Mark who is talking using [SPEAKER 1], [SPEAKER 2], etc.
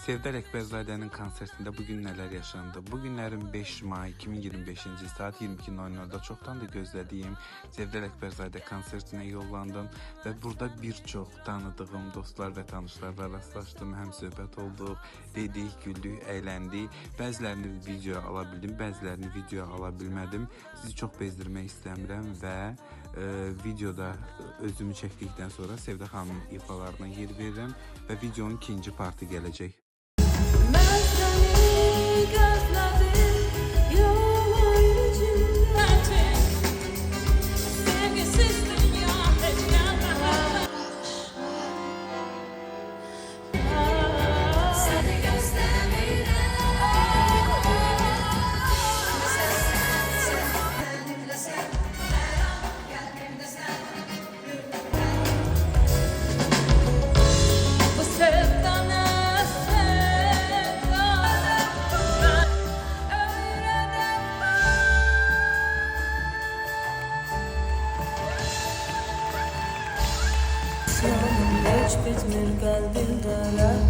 [SPEAKER 1] Sevda Əkbərzadənin konsertində bugün nələr yaşandı? Bugünlərin 5 may 2025-ci saat 22:00-da çoxdan da gözlədiyim Sevda Əkbərzadə konsertinə yollandım və burada bir çox tanıdığım dostlar və tanışlarla rastlaşdım. Həm söhbət olduq, dedik, güldük, əyləndik. Bəzilərini videoya ala bildim, bəzilərini videoya ala bilmədim. Sizi çox bezdirmək istəmirəm və videoda özümü çəkdikdən sonra Sevda xanımın ifalarına yer verirəm və videonun ikinci partı gələcək.
[SPEAKER 2] Hiç bitmir kalbimde